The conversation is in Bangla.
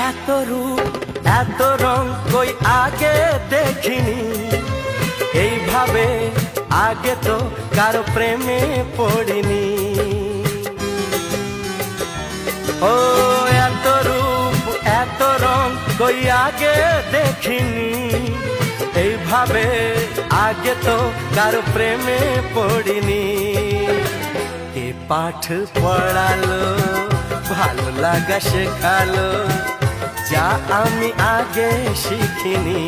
এত রূপ এত রং কই আগে দেখিনি, এইভাবে আগে তো কারো প্রেমে পড়িনি। ও এত রূপ এত রং কই আগে দেখিনি, এইভাবে আগে তো কারো প্রেমে পড়িনি। কে পাঠ পড়ালো ভালো লাগা শেখালো, যা আমি আগে শিখিনি।